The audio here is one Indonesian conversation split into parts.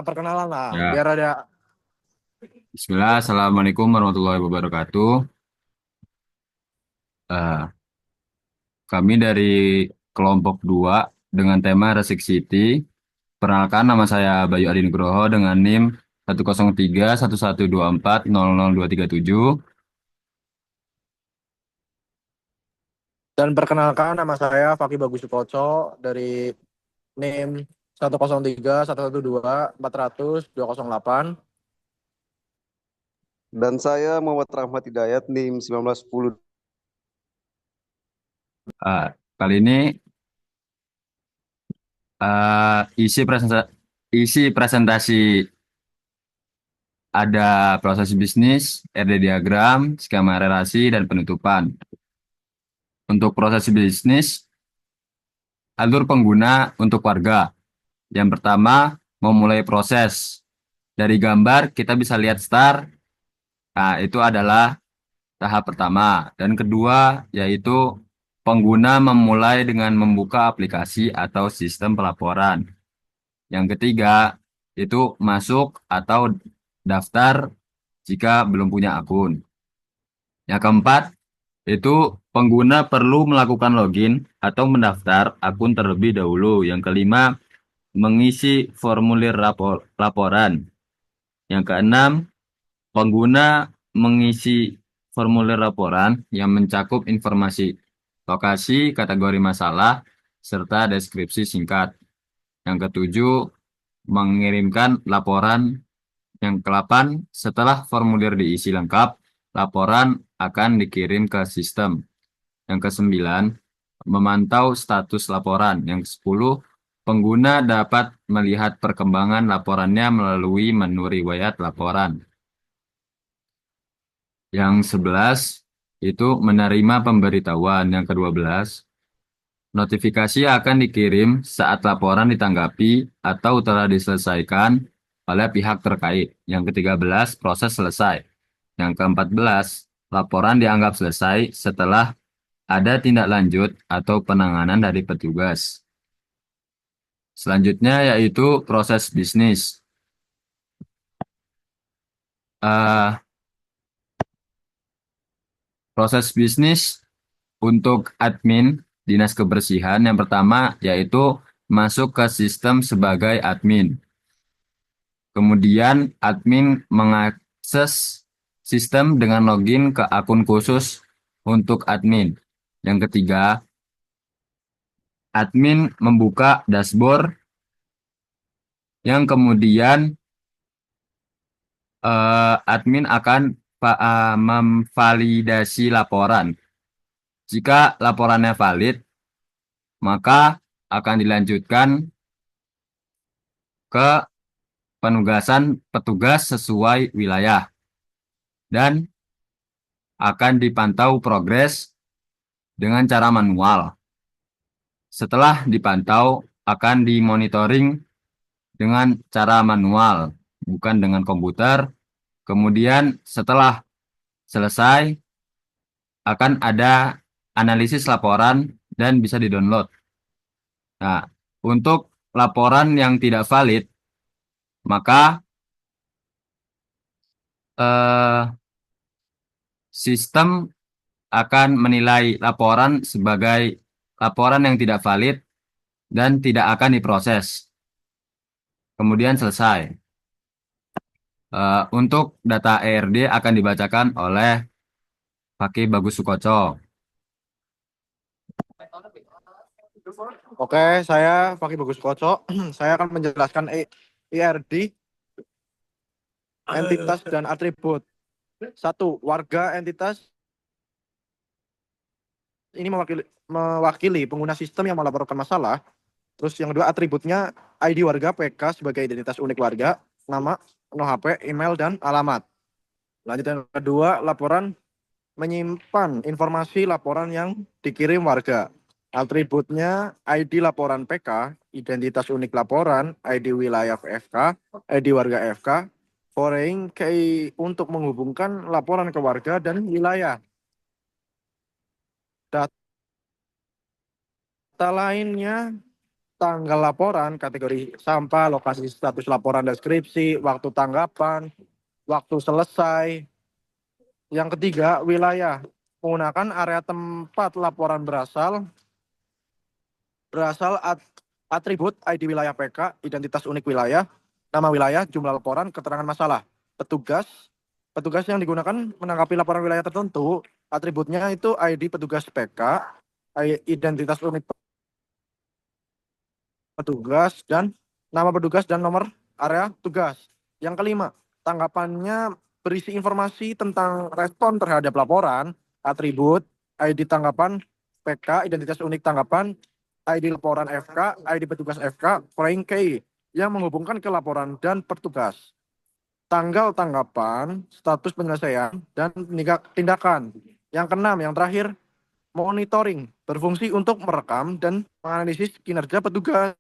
perkenalan lah, Ya, biar ada. Bismillah. Assalamualaikum warahmatullahi wabarakatuh. Eh, Kami dari kelompok 2 dengan tema Resik City. Perkenalkan, nama saya Bayu Adi Nugroho dengan NIM 1031124000237. Dan perkenalkan nama saya Fakih Bagus Sukoco dari NIM 103112400 208. Dan saya Muhammad Rahmat Hidayat NIM 1910. Eh, Kali ini isi presentasi ada proses bisnis, RD diagram, skema relasi, dan penutupan. Untuk proses bisnis, alur pengguna untuk warga. Yang pertama, memulai proses. Dari gambar kita bisa lihat start. Nah, itu adalah tahap pertama. Dan kedua, yaitu pengguna memulai dengan membuka aplikasi atau sistem pelaporan. Yang ketiga, itu masuk atau daftar jika belum punya akun. Yang keempat, itu pengguna perlu melakukan login atau mendaftar akun terlebih dahulu. Yang kelima, mengisi formulir laporan. Yang keenam, pengguna mengisi formulir laporan yang mencakup informasi lokasi, kategori masalah, serta deskripsi singkat. Yang ketujuh, mengirimkan laporan. Yang kedelapan, setelah formulir diisi lengkap, laporan akan dikirim ke sistem. Yang kesembilan, memantau status laporan. Yang kesepuluh, pengguna dapat melihat perkembangan laporannya melalui menu riwayat laporan. Yang 11 itu menerima pemberitahuan. Yang ke-12, notifikasi akan dikirim saat laporan ditanggapi atau telah diselesaikan oleh pihak terkait. Yang ke-13, proses selesai. Yang ke-14, laporan dianggap selesai setelah ada tindak lanjut atau penanganan dari petugas. Selanjutnya yaitu proses bisnis. Eh, Proses bisnis untuk admin Dinas Kebersihan yang pertama yaitu masuk ke sistem sebagai admin. Kemudian admin mengakses sistem dengan login ke akun khusus untuk admin. Yang ketiga, admin membuka dashboard yang kemudian admin akan memvalidasi laporan. Jika laporannya valid, maka akan dilanjutkan ke penugasan petugas sesuai wilayah dan akan dipantau progres dengan cara manual. Setelah dipantau, akan dimonitoring dengan cara manual, bukan dengan komputer. Kemudian setelah selesai, akan ada analisis laporan dan bisa didownload. Nah, untuk laporan yang tidak valid, maka eh, sistem akan menilai laporan sebagai laporan yang tidak valid dan tidak akan diproses. Kemudian selesai. Untuk data ERD akan dibacakan oleh Fakih Bagus Sukoco. Oke, saya Fakih Bagus Sukoco. Saya akan menjelaskan IRD, entitas dan atribut. Satu, warga entitas ini mewakili pengguna sistem yang melaporkan masalah. Terus yang kedua, atributnya ID warga PK sebagai identitas unik warga, nama, nomor HP, email, dan alamat. Lanjut yang kedua, laporan menyimpan informasi laporan yang dikirim warga. Atributnya ID laporan PK, identitas unik laporan, ID wilayah FK, ID warga FK, foreign key untuk menghubungkan laporan ke warga dan wilayah. Data lainnya tanggal laporan, kategori sampah, lokasi status laporan deskripsi, waktu tanggapan, waktu selesai. Yang ketiga, wilayah. Menggunakan area tempat laporan berasal atribut ID wilayah PK, identitas unik wilayah, nama wilayah, jumlah laporan, keterangan masalah. Petugas yang digunakan menanggapi laporan wilayah tertentu, atributnya itu ID petugas PK, identitas unik petugas, dan nama petugas dan nomor area tugas. Yang kelima, tanggapannya berisi informasi tentang respon terhadap laporan, atribut, ID tanggapan PK, identitas unik tanggapan, ID laporan FK, ID petugas FK, flying key yang menghubungkan ke laporan dan petugas. Tanggal tanggapan, status penyelesaian, dan tindakan. Yang keenam, yang terakhir, monitoring, berfungsi untuk merekam dan menganalisis kinerja petugas.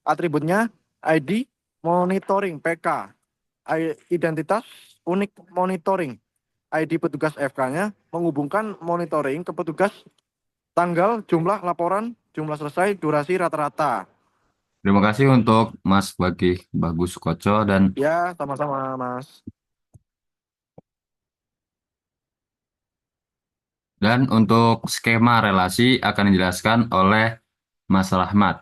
Atributnya ID monitoring PK, identitas unik monitoring, ID petugas FK-nya menghubungkan monitoring ke petugas, tanggal, jumlah laporan, jumlah selesai, durasi rata-rata. Terima kasih untuk Mas Bagus Koco Ya, sama-sama Mas. dan untuk skema relasi akan dijelaskan oleh Mas Rahmat.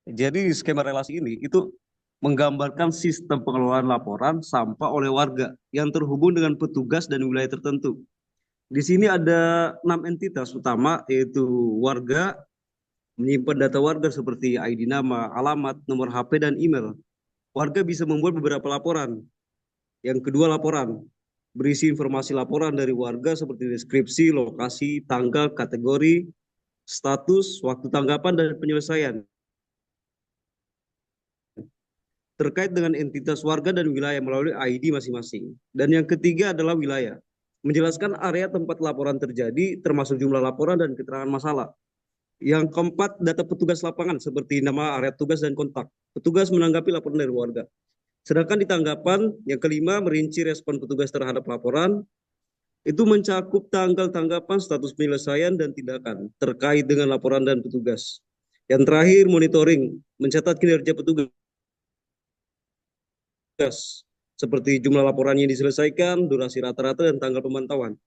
Jadi skema relasi ini itu menggambarkan sistem pengelolaan laporan sampah oleh warga yang terhubung dengan petugas dan wilayah tertentu. Di sini ada 6 entitas utama, yaitu warga menyimpan data warga seperti ID nama, alamat, nomor HP, dan email. Warga bisa membuat beberapa laporan. Yang kedua, laporan berisi informasi laporan dari warga seperti deskripsi, lokasi, tanggal, kategori, status, waktu tanggapan, dan penyelesaian terkait dengan entitas warga dan wilayah melalui ID masing-masing. Dan yang ketiga adalah wilayah, menjelaskan area tempat laporan terjadi, termasuk jumlah laporan dan keterangan masalah. Yang keempat, data petugas lapangan seperti nama, area tugas, dan kontak. Petugas menanggapi laporan dari warga. Sedangkan di tanggapan, yang kelima, merinci respon petugas terhadap laporan, itu mencakup tanggal tanggapan, status penyelesaian, dan tindakan terkait dengan laporan dan petugas. Yang terakhir, monitoring, mencatat kinerja petugas seperti jumlah laporan yang diselesaikan, durasi rata-rata, dan tanggal pemantauan.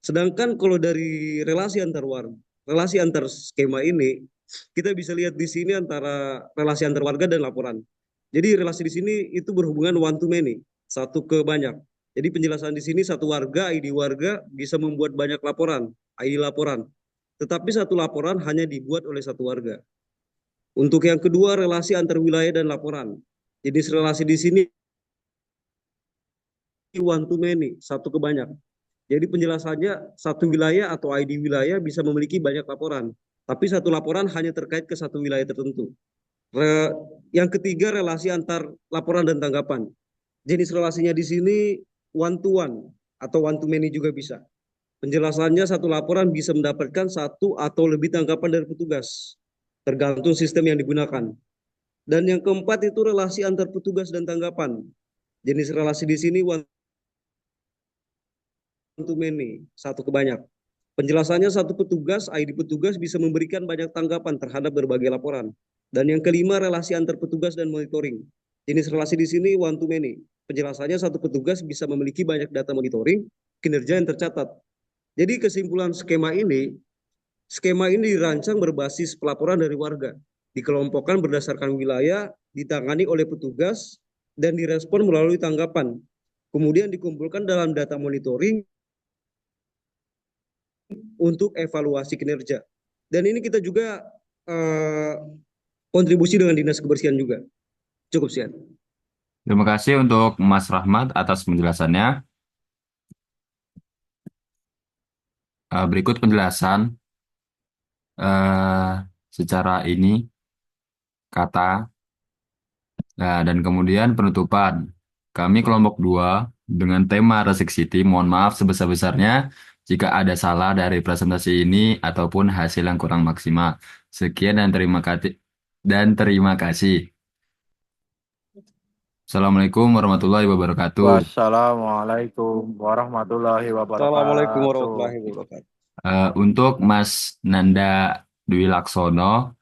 Sedangkan kalau dari relasi antar skema ini, kita bisa lihat di sini antara relasi antar warga dan laporan. Jadi relasi di sini itu berhubungan one to many, satu ke banyak. Jadi penjelasan di sini satu warga, ID warga bisa membuat banyak laporan, ID laporan. Tetapi satu laporan hanya dibuat oleh satu warga. Untuk yang kedua, relasi antar wilayah dan laporan. Jenis relasi di sini one to many, satu ke banyak. Jadi penjelasannya satu wilayah atau ID wilayah bisa memiliki banyak laporan, tapi satu laporan hanya terkait ke satu wilayah tertentu. Yang ketiga, relasi antar laporan dan tanggapan. Jenis relasinya di sini one to one atau one to many juga bisa. Penjelasannya satu laporan bisa mendapatkan satu atau lebih tanggapan dari petugas, tergantung sistem yang digunakan. Dan yang keempat itu relasi antar petugas dan tanggapan. Jenis relasi di sini one to many, satu ke banyak. Penjelasannya satu petugas, ID petugas bisa memberikan banyak tanggapan terhadap berbagai laporan. Dan yang kelima, relasi antar petugas dan monitoring. Jenis relasi di sini one to many. Penjelasannya satu petugas bisa memiliki banyak data monitoring, kinerja yang tercatat. Jadi kesimpulan skema ini dirancang berbasis pelaporan dari warga, dikelompokkan berdasarkan wilayah, ditangani oleh petugas, dan direspon melalui tanggapan. Kemudian dikumpulkan dalam data monitoring untuk evaluasi kinerja. Dan ini kita juga kontribusi dengan Dinas Kebersihan juga. Cukup sekian. Terima kasih untuk Mas Rahmat atas penjelasannya. Berikut penjelasan eh, secara ini kata dan kemudian penutupan. Kami kelompok 2 dengan tema Resik City. Mohon maaf sebesar-besarnya jika ada salah dari presentasi ini ataupun hasil yang kurang maksimal. Sekian dan terima kasih. Assalamualaikum warahmatullahi wabarakatuh. Wassalamualaikum warahmatullahi Assalamualaikum wabarakatuh. warahmatullahi wabarakatuh. Untuk Mas Nanda Dwi Laksono,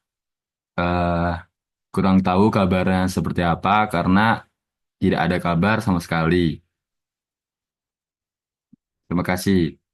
eh, kurang tahu kabarnya seperti apa karena tidak ada kabar sama sekali. Terima kasih.